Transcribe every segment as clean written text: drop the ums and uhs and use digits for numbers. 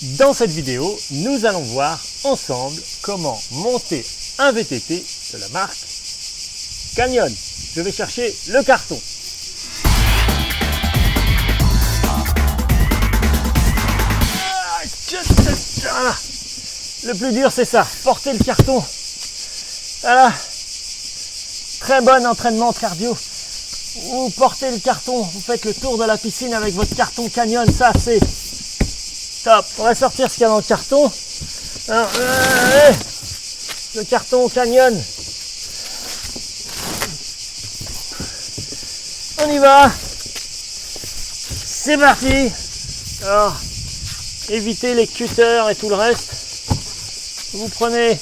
Dans cette vidéo, nous allons voir ensemble comment monter un VTT de la marque Canyon. Je vais chercher le carton. Voilà. Le plus dur c'est ça, porter le carton. Voilà. Très bon entraînement cardio. Vous portez le carton, vous faites le tour de la piscine avec votre carton Canyon, ça c'est top. On va sortir ce qu'il y a dans le carton. Alors, le carton Canyon. On y va. C'est parti. Alors, évitez les cutters et tout le reste. Vous prenez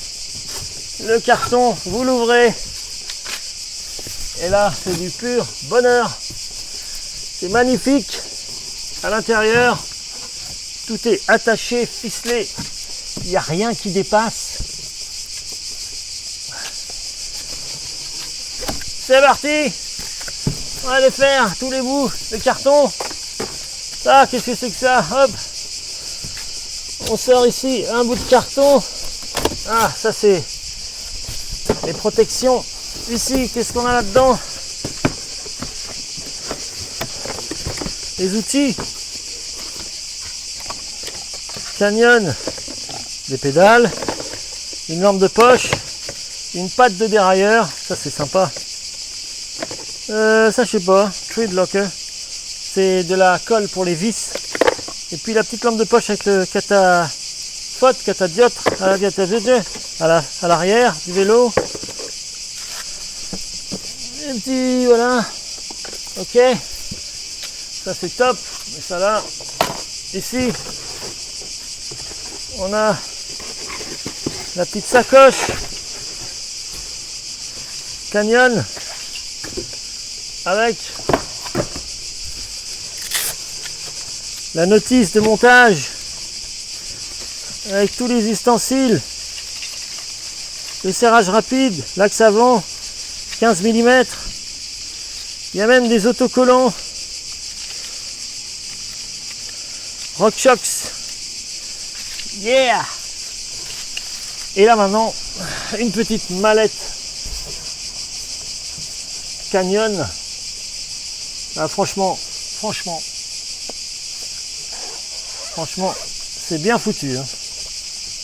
le carton, vous l'ouvrez. Et là, c'est du pur bonheur. C'est magnifique. À l'intérieur, tout est attaché, ficelé. Il n'y a rien qui dépasse. C'est parti. On va aller faire tous les bouts de carton. Ça, qu'est-ce que c'est que ça? Hop. On sort ici un bout de carton. Ah, ça c'est les protections. Ici, qu'est-ce qu'on a là-dedans? Les outils. Canyon, des pédales, une lampe de poche, une patte de dérailleur, ça c'est sympa. Ça je sais pas, thread locker, c'est de la colle pour les vis. Et puis la petite lampe de poche avec le catadioptre à l'arrière du vélo. Un petit, voilà, ok, ça c'est top. Mais ça là, ici, on a la petite sacoche Canyon avec la notice de montage, avec tous les ustensiles, le serrage rapide, l'axe avant 15 mm. Il y a même des autocollants RockShox. Yeah! Et là maintenant, une petite mallette Canyon. Ah, franchement, c'est bien foutu. Hein.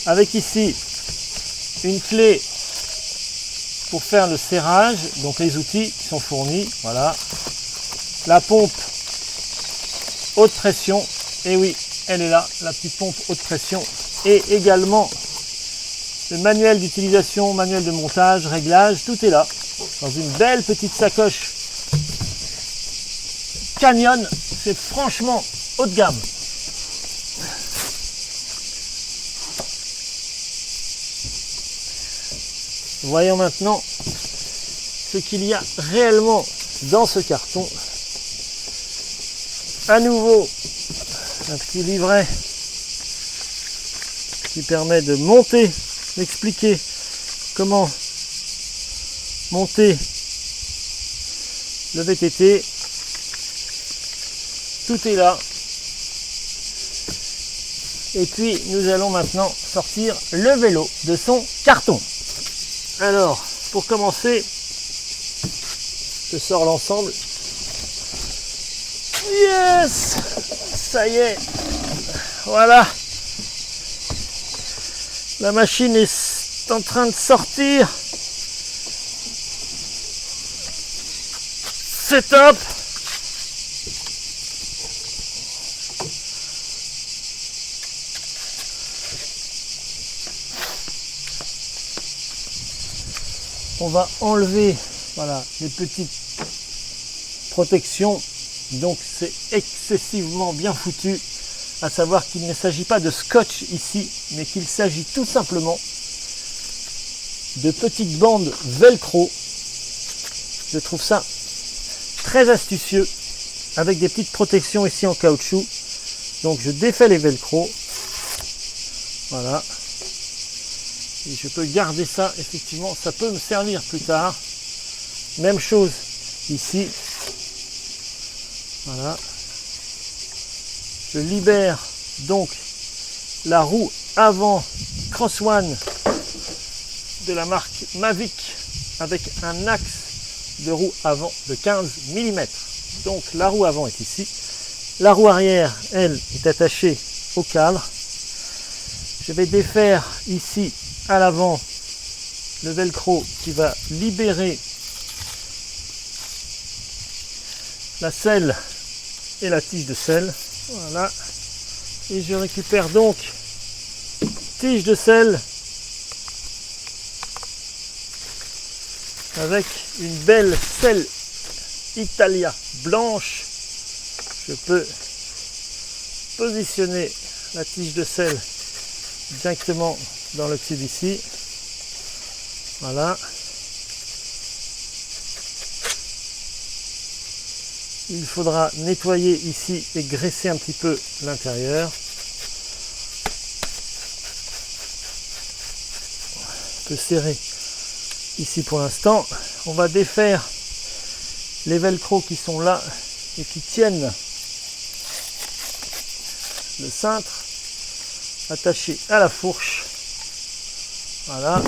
Avec ici une clé pour faire le serrage, donc les outils qui sont fournis, voilà. La pompe haute pression, et oui, elle est là, la petite pompe haute pression, et également le manuel d'utilisation, manuel de montage, réglage, tout est là, dans une belle petite sacoche Canyon. C'est franchement haut de gamme. Voyons maintenant ce qu'il y a réellement dans ce carton. À nouveau, un petit livret qui permet de monter, d'expliquer comment monter le VTT. Tout est là. Et puis nous allons maintenant sortir le vélo de son carton. Alors, pour commencer, je sors l'ensemble. Yes! Ça y est! Voilà! La machine est en train de sortir. C'est top! On va enlever, voilà, les petites protections. Donc c'est excessivement bien foutu. À savoir qu'il ne s'agit pas de scotch ici, mais qu'il s'agit tout simplement de petites bandes velcro. Je trouve ça très astucieux, avec des petites protections ici en caoutchouc. Donc je défais les velcro. Voilà. Et je peux garder ça, effectivement, ça peut me servir plus tard. Même chose ici. Voilà. Je libère donc la roue avant Cross One de la marque Mavic avec un axe de roue avant de 15 mm. Donc la roue avant est ici. La roue arrière, elle, est attachée au cadre. Je vais défaire ici à l'avant le velcro qui va libérer la selle et la tige de selle. Voilà. Et je récupère donc tige de selle avec une belle selle Italia blanche. Je peux positionner la tige de selle directement dans le tube ici. Voilà. Il faudra nettoyer ici et graisser un petit peu l'intérieur. Un peu serré ici pour l'instant. On va défaire les velcro qui sont là et qui tiennent le cintre attaché à la fourche. Voilà.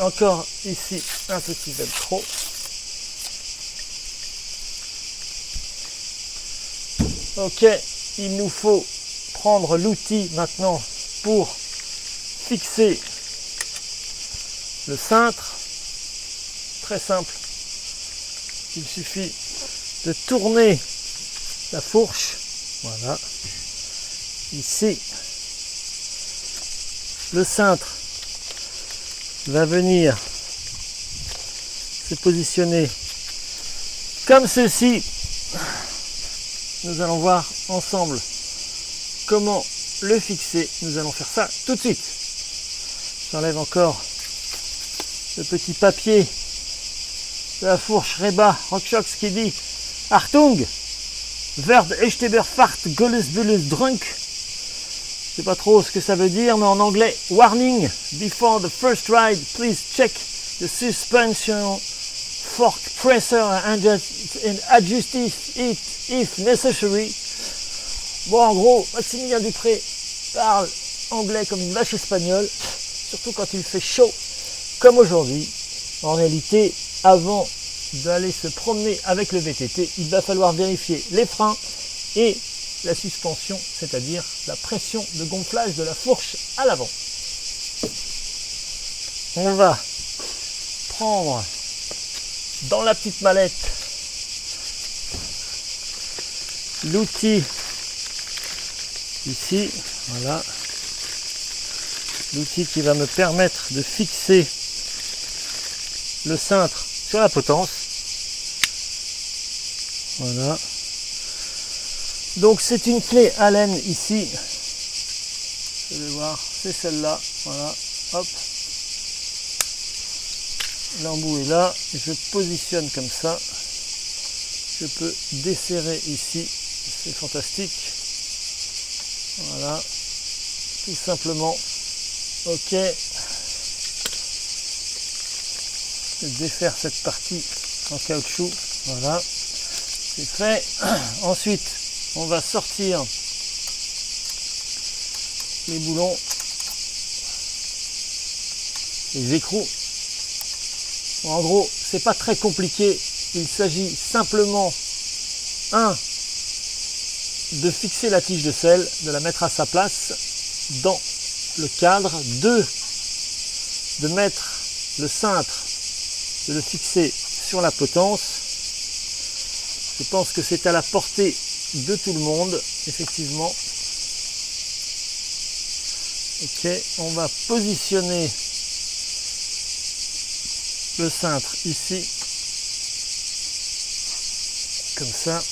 Encore ici un petit velcro. Ok, il nous faut prendre l'outil maintenant pour fixer le cintre. Très simple. Il suffit de tourner la fourche. Voilà. Ici, le cintre va venir se positionner comme ceci. Nous allons voir ensemble comment le fixer. Nous allons faire ça tout de suite. J'enlève encore le petit papier de la fourche Reba Rockshox qui dit Achtung, werd Echteberfahrt Gollesbulles Drunk. Je sais pas trop ce que ça veut dire, mais en anglais, warning, before the first ride, please check the suspension fork pressure and adjust it if necessary. Bon, en gros, Maximilien Dupré parle anglais comme une vache espagnole, surtout quand il fait chaud, comme aujourd'hui. En réalité, avant d'aller se promener avec le VTT, il va falloir vérifier les freins et la suspension, c'est-à-dire la pression de gonflage de la fourche à l'avant. On va prendre dans la petite mallette l'outil ici, voilà, l'outil qui va me permettre de fixer le cintre sur la potence. Voilà. Donc c'est une clé Allen ici. Je vais voir, c'est celle-là. Voilà, hop. L'embout est là. Je positionne comme ça. Je peux desserrer ici. C'est fantastique. Voilà. Tout simplement. Ok. Je vais défaire cette partie en caoutchouc. Voilà. C'est fait. Ensuite, on va sortir les boulons, les écrous. Bon, en gros, c'est pas très compliqué. Il s'agit simplement, de fixer la tige de selle, de la mettre à sa place dans le cadre. 2, de mettre le cintre, de le fixer sur la potence. Je pense que c'est à la portée de tout le monde, effectivement. Ok, on va positionner le cintre ici, comme ça.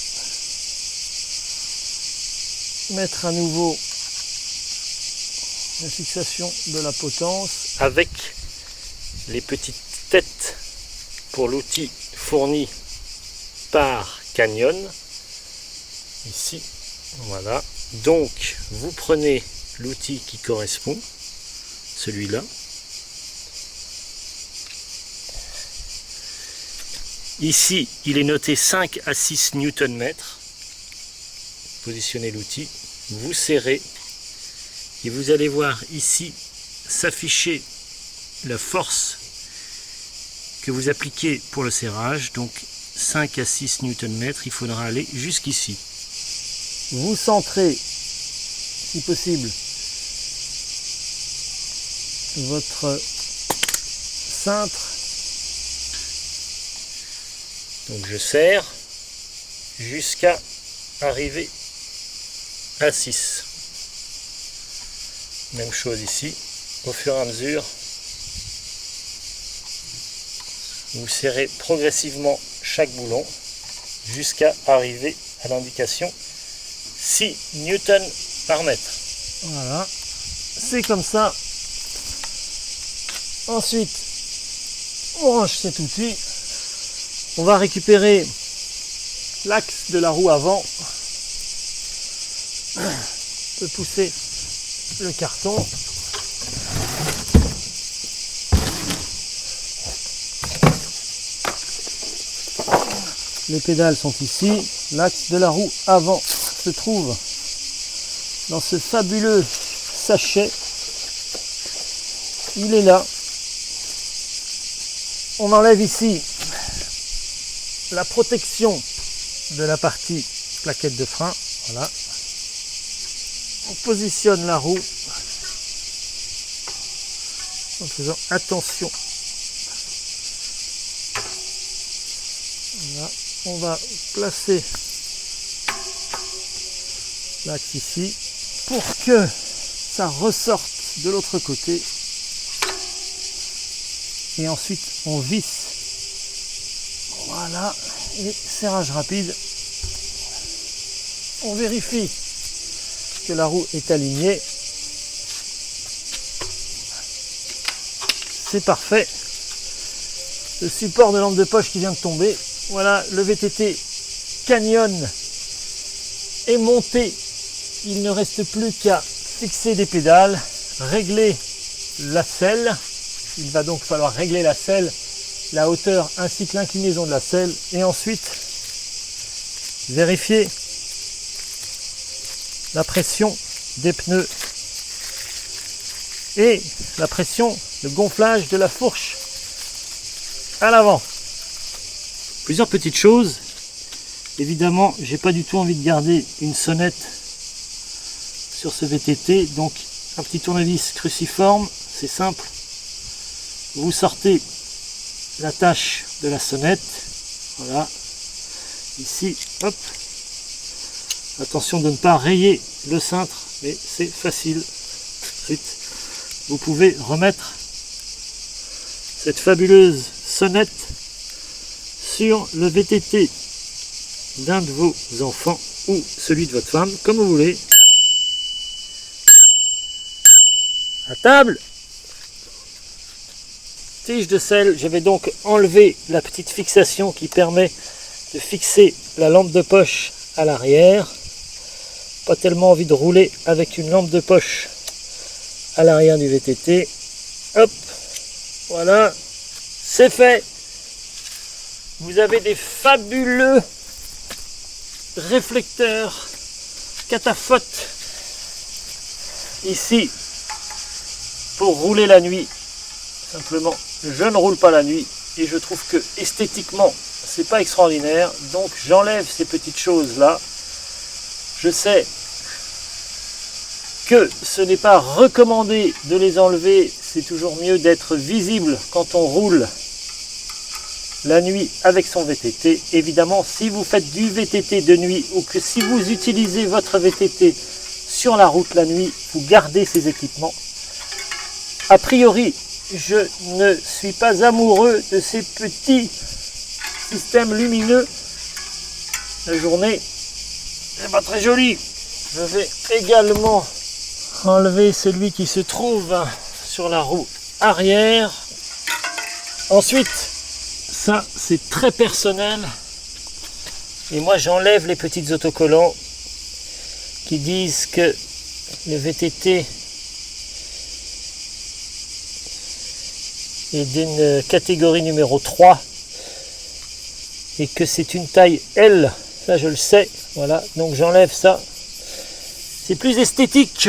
Mettre à nouveau la fixation de la potence avec les petites têtes pour l'outil fourni par Canyon. Ici, voilà. Donc, vous prenez l'outil qui correspond, celui-là. Ici, il est noté 5 à 6 Nm. Positionnez l'outil, vous serrez Et vous allez voir ici s'afficher la force que vous appliquez pour le serrage, donc 5 à 6 Nm, il faudra aller jusqu'ici. Vous centrez, si possible, votre cintre. Donc je serre jusqu'à arriver à 6. Même chose ici, au fur et à mesure, vous serrez progressivement chaque boulon jusqu'à arriver à l'indication 6 newtons par mètre. Voilà, c'est comme ça. Ensuite, on range cet outil. On va récupérer l'axe de la roue avant. On peut pousser le carton. Les pédales sont ici. L'axe de la roue avant se trouve dans ce fabuleux sachet. Il est là. On enlève ici la protection de la partie plaquette de frein. Voilà. On positionne la roue en faisant attention. Voilà. On va placer l'axe ici pour que ça ressorte de l'autre côté. Et ensuite on visse. Voilà, et serrage rapide. On vérifie que la roue est alignée. C'est parfait. Le support de lampe de poche qui vient de tomber. Voilà, le VTT Canyon est monté. Il ne reste plus qu'à fixer des pédales, régler la selle. Il va donc falloir régler la selle, la hauteur ainsi que l'inclinaison de la selle, et ensuite vérifier la pression des pneus et la pression de gonflage de la fourche à l'avant. Plusieurs petites choses. Évidemment, j'ai pas du tout envie de garder une sonnette sur ce VTT, donc un petit tournevis cruciforme, c'est simple. Vous sortez l'attache de la sonnette, voilà, ici, hop, attention de ne pas rayer le cintre, mais c'est facile. Ensuite, vous pouvez remettre cette fabuleuse sonnette sur le VTT d'un de vos enfants ou celui de votre femme, comme vous voulez. À table. Tige de selle, je vais donc enlever la petite fixation qui permet de fixer la lampe de poche à l'arrière. Pas tellement envie de rouler avec une lampe de poche à l'arrière du VTT. Hop, voilà, c'est fait. Vous avez des fabuleux réflecteurs cataphotes ici pour rouler la nuit. Simplement, je ne roule pas la nuit et je trouve que esthétiquement c'est pas extraordinaire, donc j'enlève ces petites choses là. Je sais que ce n'est pas recommandé de les enlever, c'est toujours mieux d'être visible quand on roule la nuit avec son VTT. Évidemment, si vous faites du VTT de nuit ou que si vous utilisez votre VTT sur la route la nuit, vous gardez ces équipements. A priori, je ne suis pas amoureux de ces petits systèmes lumineux. La journée n'est pas très jolie. Je vais également enlever celui qui se trouve sur la roue arrière. Ensuite, ça c'est très personnel. Et moi j'enlève les petits autocollants qui disent que le VTT est d'une catégorie numéro 3 et que c'est une taille L, ça je le sais, voilà, donc j'enlève ça, c'est plus esthétique,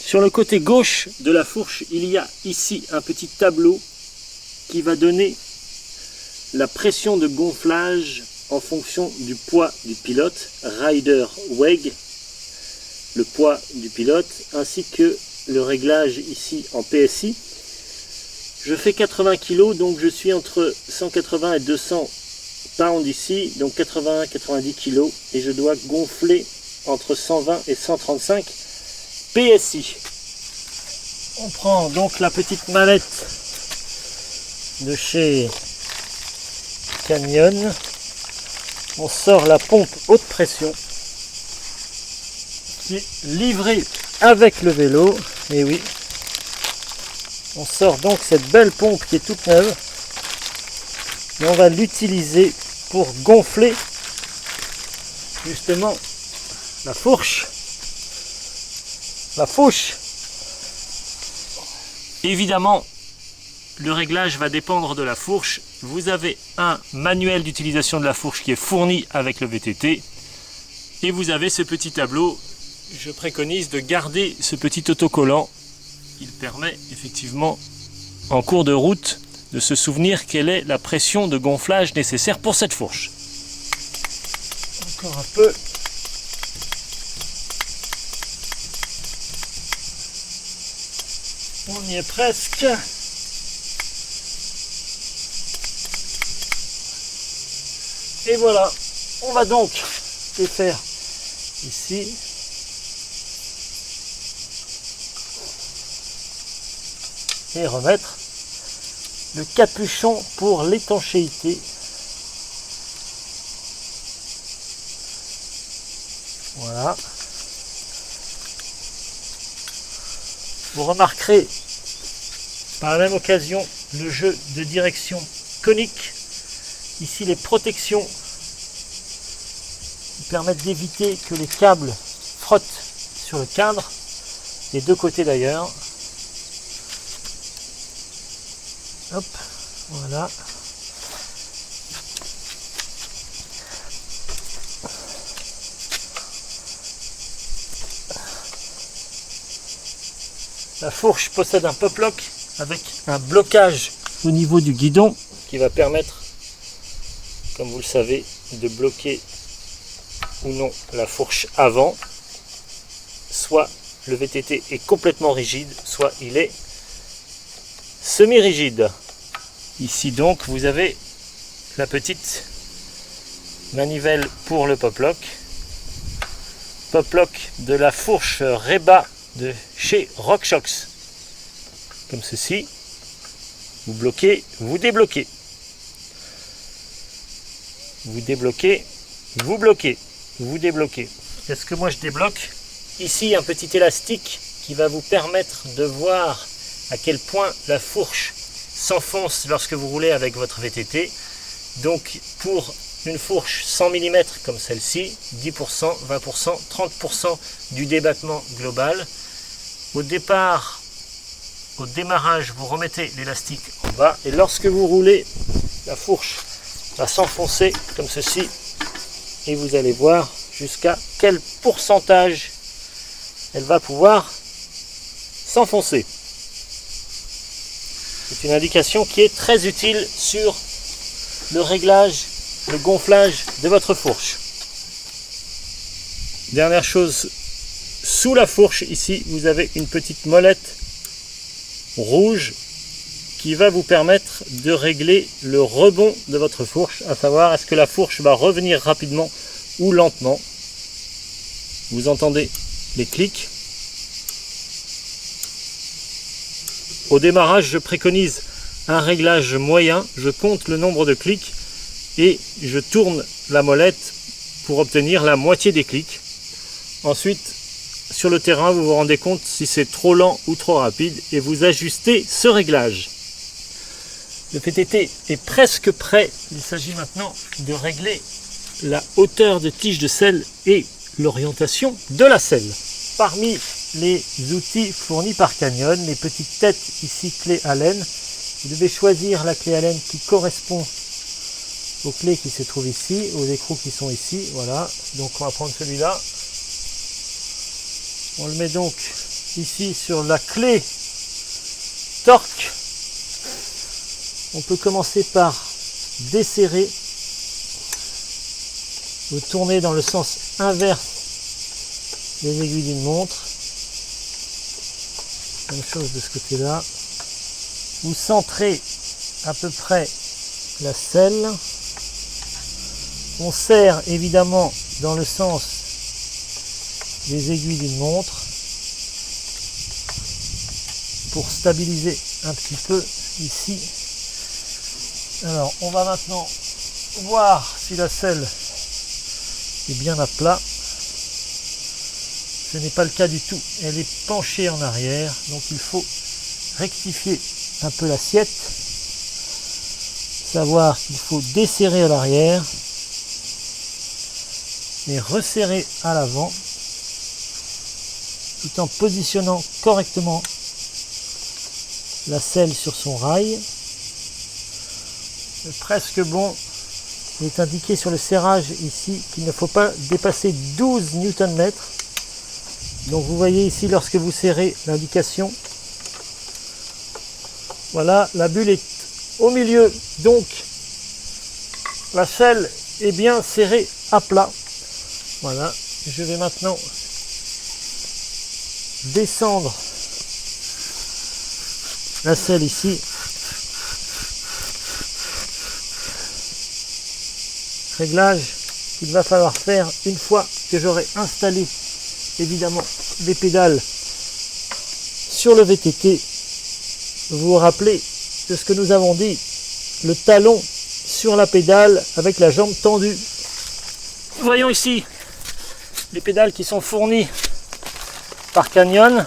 Sur le côté gauche de la fourche, il y a ici un petit tableau qui va donner la pression de gonflage en fonction du poids du pilote, rider weight, le poids du pilote, ainsi que le réglage ici en PSI. Je fais 80 kg, donc je suis entre 180 et 200 pounds ici, donc 80-90 kg, et je dois gonfler entre 120 et 135 PSI. On prend donc la petite mallette de chez Canyon, on sort la pompe haute pression qui est livrée avec le vélo, et oui, on sort donc cette belle pompe qui est toute neuve et on va l'utiliser pour gonfler justement la fourche. Évidemment, le réglage va dépendre de la fourche. Vous avez un manuel d'utilisation de la fourche qui est fourni avec le VTT et vous avez ce petit tableau. Je préconise de garder ce petit autocollant. Il permet effectivement en cours de route de se souvenir quelle est la pression de gonflage nécessaire pour cette fourche. Encore un peu. On y est presque. Et voilà, on va donc les faire ici. Et remettre le capuchon pour l'étanchéité. Voilà. Vous remarquerez par la même occasion le jeu de direction conique. Ici les protections qui permettent d'éviter que les câbles frottent sur le cadre, des deux côtés d'ailleurs. Hop, voilà. La fourche possède un pop-lock avec un blocage au niveau du guidon qui va permettre, comme vous le savez, de bloquer ou non la fourche avant. Soit le VTT est complètement rigide, soit il est semi-rigide. Ici donc vous avez la petite manivelle pour le pop-lock. Pop-lock de la fourche Reba de chez RockShox. Comme ceci. Vous bloquez, vous débloquez. Vous débloquez, vous bloquez, vous débloquez. Qu'est-ce que moi je débloque? Ici un petit élastique qui va vous permettre de voir à quel point la fourche s'enfonce lorsque vous roulez avec votre VTT. Donc pour une fourche 100 mm comme celle-ci, 10%, 20%, 30% du débattement global. Au départ, au démarrage, vous remettez l'élastique en bas et lorsque vous roulez, la fourche va s'enfoncer comme ceci et vous allez voir jusqu'à quel pourcentage elle va pouvoir s'enfoncer. C'est une indication qui est très utile sur le réglage, le gonflage de votre fourche. Dernière chose, sous la fourche ici vous avez une petite molette rouge qui va vous permettre de régler le rebond de votre fourche, à savoir est-ce que la fourche va revenir rapidement ou lentement. Vous entendez les clics. Au démarrage, je préconise un réglage moyen, je compte le nombre de clics et je tourne la molette pour obtenir la moitié des clics. Ensuite, sur le terrain, vous vous rendez compte si c'est trop lent ou trop rapide et vous ajustez ce réglage. Le VTT est presque prêt. Il s'agit maintenant de régler la hauteur de tige de selle et l'orientation de la selle. Parmi les outils fournis par Canyon, les petites têtes ici clés Allen, vous devez choisir la clé Allen qui correspond aux clés qui se trouvent ici, aux écrous qui sont ici. Voilà, donc on va prendre celui-là. On le met donc ici sur la clé torque. On peut commencer par desserrer. Vous tournez dans le sens inverse des aiguilles d'une montre. Même chose de ce côté-là. Vous centrez à peu près la selle. On serre évidemment dans le sens des aiguilles d'une montre pour stabiliser un petit peu ici. Alors on va maintenant voir si la selle est bien à plat. Ce n'est pas le cas du tout, elle est penchée en arrière, donc il faut rectifier un peu l'assiette, savoir qu'il faut desserrer à l'arrière et resserrer à l'avant, tout en positionnant correctement la selle sur son rail. C'est presque bon. Il est indiqué sur le serrage ici qu'il ne faut pas dépasser 12 Nm. Donc vous voyez ici lorsque vous serrez l'indication. Voilà, la bulle est au milieu. Donc la selle est bien serrée à plat. Voilà, je vais maintenant descendre la selle ici. Réglage qu'il va falloir faire une fois que j'aurai installé évidemment les pédales sur le VTT. Vous vous rappelez de ce que nous avons dit, le talon sur la pédale avec la jambe tendue. Voyons ici les pédales qui sont fournies par Canyon.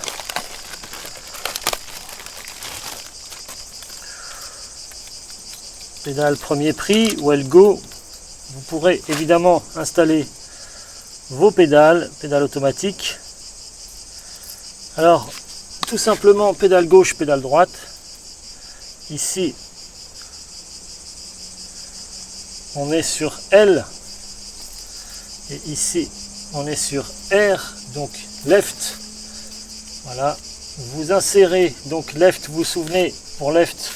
Pédale premier prix, Wellgo. Vous pourrez évidemment installer vos pédales automatiques. Alors, tout simplement, pédale gauche, pédale droite. Ici, on est sur L. Et ici, on est sur R, donc left. Voilà. Vous insérez, donc left, vous vous souvenez, pour left,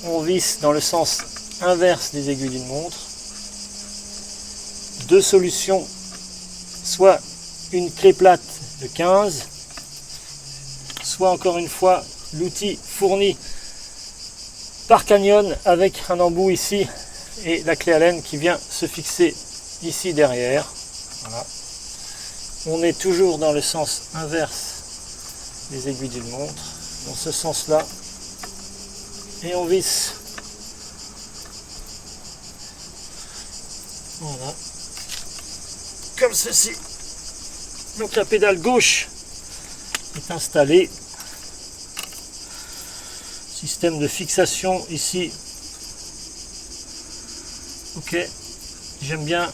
on visse dans le sens inverse des aiguilles d'une montre. Deux solutions, soit une clé plate de 15, soit encore une fois l'outil fourni par Canyon avec un embout ici et la clé Allen qui vient se fixer ici derrière. Voilà. On est toujours dans le sens inverse des aiguilles d'une montre, dans ce sens là, et on visse. Voilà, comme ceci. Donc la pédale gauche est installée. Système de fixation ici. Ok, j'aime bien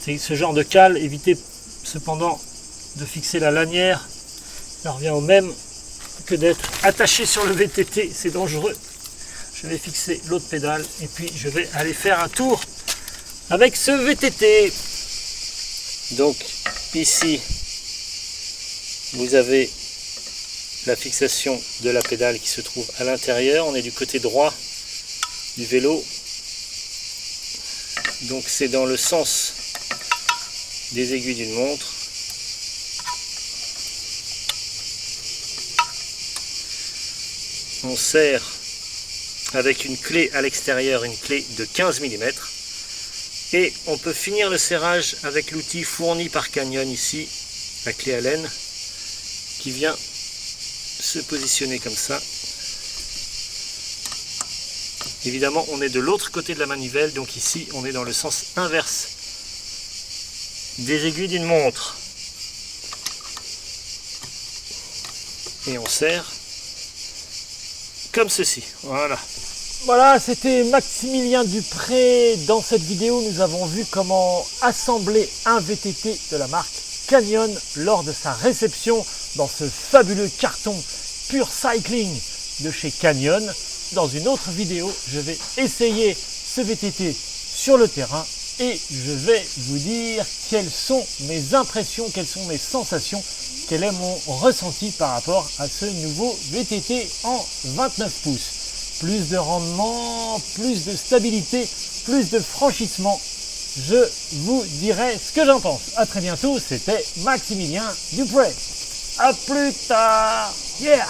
ce genre de cale. Évitez cependant de fixer la lanière. Ça revient au même que d'être attaché sur le VTT. C'est dangereux. Je vais fixer l'autre pédale et puis je vais aller faire un tour avec ce VTT. Donc ici vous avez la fixation de la pédale qui se trouve à l'intérieur. On est du côté droit du vélo, donc c'est dans le sens des aiguilles d'une montre. On serre avec une clé à l'extérieur, une clé de 15 mm. Et on peut finir le serrage avec l'outil fourni par Canyon ici, la clé Allen, qui vient se positionner comme ça. Évidemment, on est de l'autre côté de la manivelle, donc ici, on est dans le sens inverse des aiguilles d'une montre. Et on serre comme ceci. Voilà. Voilà, c'était Maximilien Dupré. Dans cette vidéo, nous avons vu comment assembler un VTT de la marque Canyon lors de sa réception dans ce fabuleux carton Pure Cycling de chez Canyon. Dans une autre vidéo, je vais essayer ce VTT sur le terrain et je vais vous dire quelles sont mes impressions, quelles sont mes sensations, quel est mon ressenti par rapport à ce nouveau VTT en 29 pouces. Plus de rendement, plus de stabilité, plus de franchissement. Je vous dirai ce que j'en pense. À très bientôt, c'était Maximilien Dupré. À plus tard. Yeah!